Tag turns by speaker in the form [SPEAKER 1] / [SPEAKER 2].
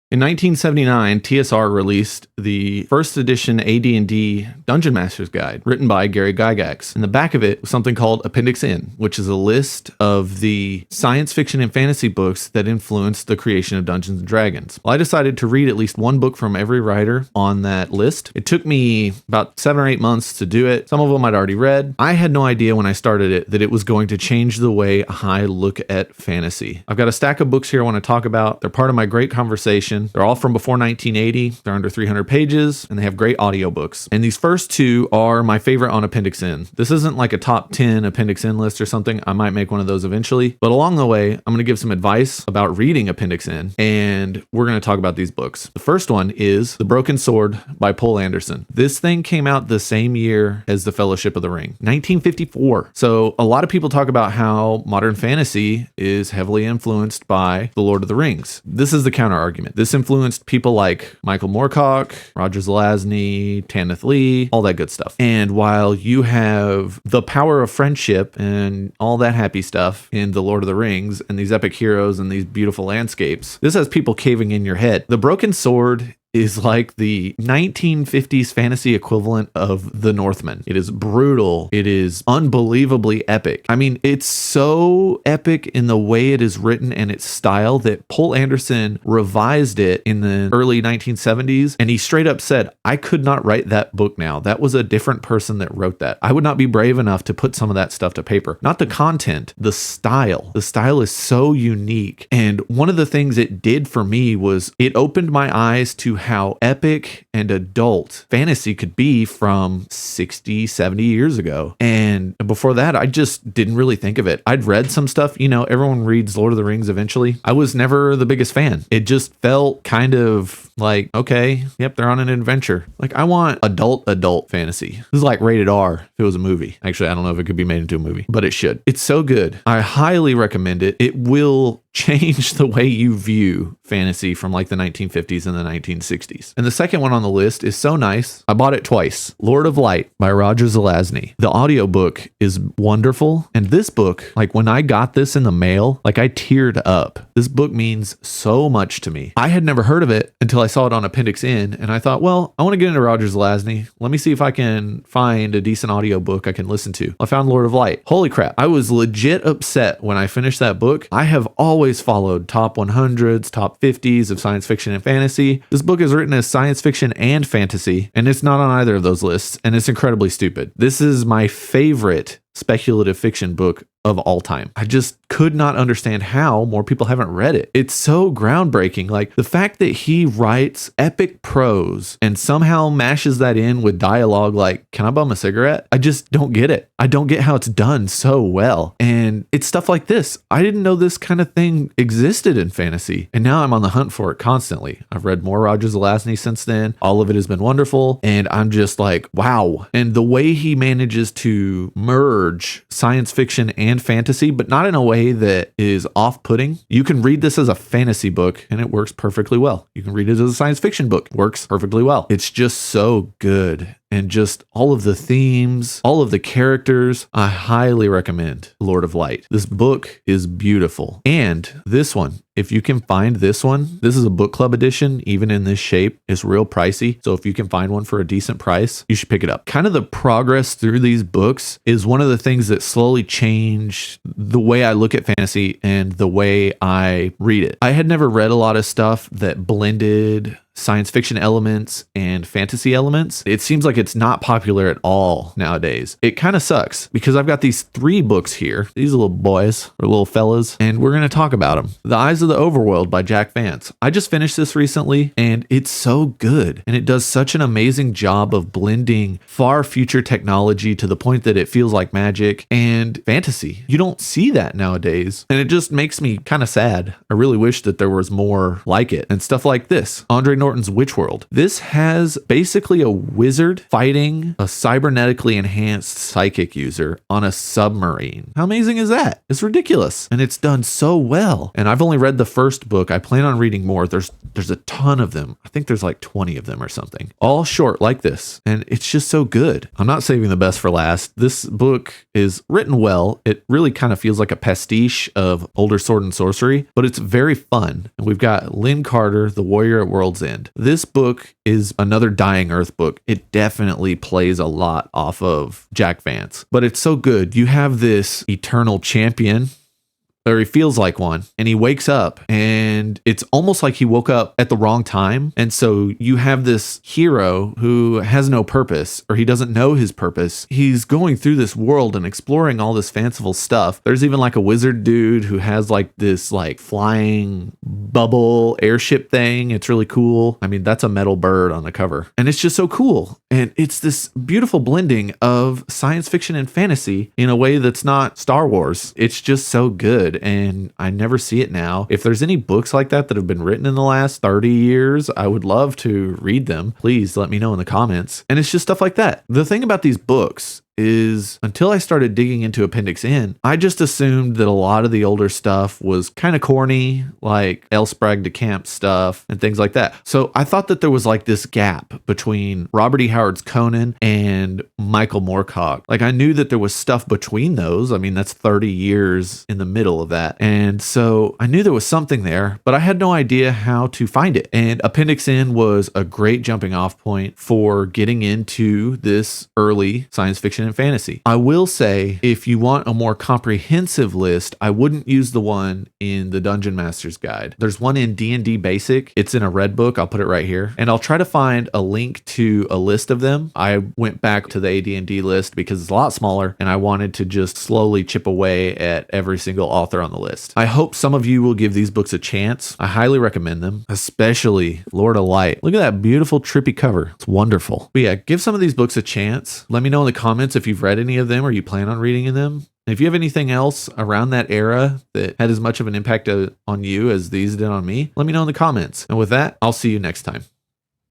[SPEAKER 1] In 1979, TSR released the first edition AD&D Dungeon Master's Guide, written by Gary Gygax. In the back of it was something called Appendix N, which is a list of the science fiction and fantasy books that influenced the creation of Dungeons & Dragons. Well, I decided to read at least one book from every writer on that list. It took me about 7 or 8 months to do it. Some of them I'd already read. I had no idea when I started it that it was going to change the way I look at fantasy. I've got a stack of books here I want to talk about. They're part of my great conversation. They're all from before 1980. They're under 300 pages and they have great audiobooks. And these first two are my favorite on Appendix N. This isn't like a top 10 Appendix N list or something. I might make one of those eventually. But along the way, I'm going to give some advice about reading Appendix N, and we're going to talk about these books. The first one is The Broken Sword by Poul Anderson. This thing came out the same year as The Fellowship of the Ring, 1954. So a lot of people talk about how modern fantasy is heavily influenced by The Lord of the Rings. This is the counter argument. This influenced people like Michael Moorcock, Roger Zelazny, Tanith Lee, all that good stuff. And while you have the power of friendship and all that happy stuff in The Lord of the Rings and these epic heroes and these beautiful landscapes, this has people caving in your head. The Broken Sword is like the 1950s fantasy equivalent of The Northman. It is brutal. It is unbelievably epic. I mean, it's so epic in the way it is written and its style that Poul Anderson revised it in the early 1970s, and he straight up said, I could not write that book now. That was a different person that wrote that. I would not be brave enough to put some of that stuff to paper. Not the content, the style. The style is so unique. And one of the things it did for me was it opened my eyes to how epic and adult fantasy could be from 60, 70 years ago. And before that, I just didn't really think of it. I'd read some stuff, everyone reads Lord of the Rings eventually. I was never the biggest fan. It just felt kind of like, okay, yep, they're on an adventure. Like, I want adult fantasy. This is like rated R if it was a movie. Actually, I don't know if it could be made into a movie, but it should. It's so good. I highly recommend it. It will change the way you view fantasy from like the 1950s and the 1960s. And the second one on the list is so nice. I bought it twice. Lord of Light by Roger Zelazny. The audiobook is wonderful. And this book, like when I got this in the mail, like I teared up. This book means so much to me. I had never heard of it until I saw it on Appendix N, and I thought, well, I want to get into Roger Zelazny. Let me see if I can find a decent audiobook I can listen to. I found Lord of Light. Holy crap. I was legit upset when I finished that book. I have always followed top 100s, top 50s of science fiction and fantasy. This book is written as science fiction and fantasy, and it's not on either of those lists, and it's incredibly stupid. This is my favorite speculative fiction book of all time. I just could not understand how more people haven't read it. It's so groundbreaking. Like the fact that he writes epic prose and somehow mashes that in with dialogue like, can I bum a cigarette? I just don't get it. I don't get how it's done so well. And it's stuff like this. I didn't know this kind of thing existed in fantasy. And now I'm on the hunt for it constantly. I've read more Roger Zelazny since then. All of it has been wonderful. And I'm just like, wow. And the way he manages to merge science fiction and fantasy, but not in a way that is off-putting. You can read this as a fantasy book and it works perfectly well. You can read it as a science fiction book. It works perfectly well. It's just so good. And just all of the themes, all of the characters, I highly recommend Lord of Light. This book is beautiful. And this one, if you can find this one, this is a book club edition, even in this shape. It's real pricey. So if you can find one for a decent price, you should pick it up. Kind of the progress through these books is one of the things that slowly changed the way I look at fantasy and the way I read it. I had never read a lot of stuff that blended science fiction elements and fantasy elements. It seems like it's not popular at all nowadays. It kind of sucks because I've got these 3 books here. These little boys or little fellas, and we're going to talk about them. The Eyes of the Overworld by Jack Vance. I just finished this recently and it's so good. And it does such an amazing job of blending far future technology to the point that it feels like magic and fantasy. You don't see that nowadays. And it just makes me kind of sad. I really wish that there was more like it. And stuff like this. Andre Norton's Witch World. This has basically a wizard fighting a cybernetically enhanced psychic user on a submarine. How amazing is that? It's ridiculous. And it's done so well. And I've only read the first book. I plan on reading more. There's a ton of them. I think there's like 20 of them or something. All short like this. And it's just so good. I'm not saving the best for last. This book is written well. It really kind of feels like a pastiche of older Sword and Sorcery, but it's very fun. And we've got Lynn Carter, The Warrior at World's End. This book is another Dying Earth book. It definitely plays a lot off of Jack Vance, but it's so good. You have this eternal champion, or he feels like one, and he wakes up and it's almost like he woke up at the wrong time. And so you have this hero who has no purpose, or he doesn't know his purpose. He's going through this world and exploring all this fanciful stuff. There's even like a wizard dude who has like this like flying bubble airship thing. It's really cool. I mean, that's a metal bird on the cover, and it's just so cool. And it's this beautiful blending of science fiction and fantasy in a way that's not Star Wars. It's just so good. And I never see it now. If there's any books like that that have been written in the last 30 years, I would love to read them. Please let me know in the comments. And it's just stuff like that. The thing about these books is until I started digging into Appendix N, I just assumed that a lot of the older stuff was kind of corny, like El Sprague de Camp stuff and things like that. So I thought that there was like this gap between Robert E. Howard's Conan and Michael Moorcock. Like I knew that there was stuff between those. I mean, that's 30 years in the middle of that. And so I knew there was something there, but I had no idea how to find it. And Appendix N was a great jumping off point for getting into this early science fiction and fantasy. I will say, if you want a more comprehensive list, I wouldn't use the one in the Dungeon Master's Guide. There's one in D&D Basic. It's in a red book. I'll put it right here. And I'll try to find a link to a list of them. I went back to the AD&D list because it's a lot smaller, and I wanted to just slowly chip away at every single author on the list. I hope some of you will give these books a chance. I highly recommend them, especially Lord of Light. Look at that beautiful trippy cover. It's wonderful. But yeah, give some of these books a chance. Let me know in the comments if you've read any of them or you plan on reading them. If you have anything else around that era that had as much of an impact on you as these did on me, let me know in the comments. And with that, I'll see you next time.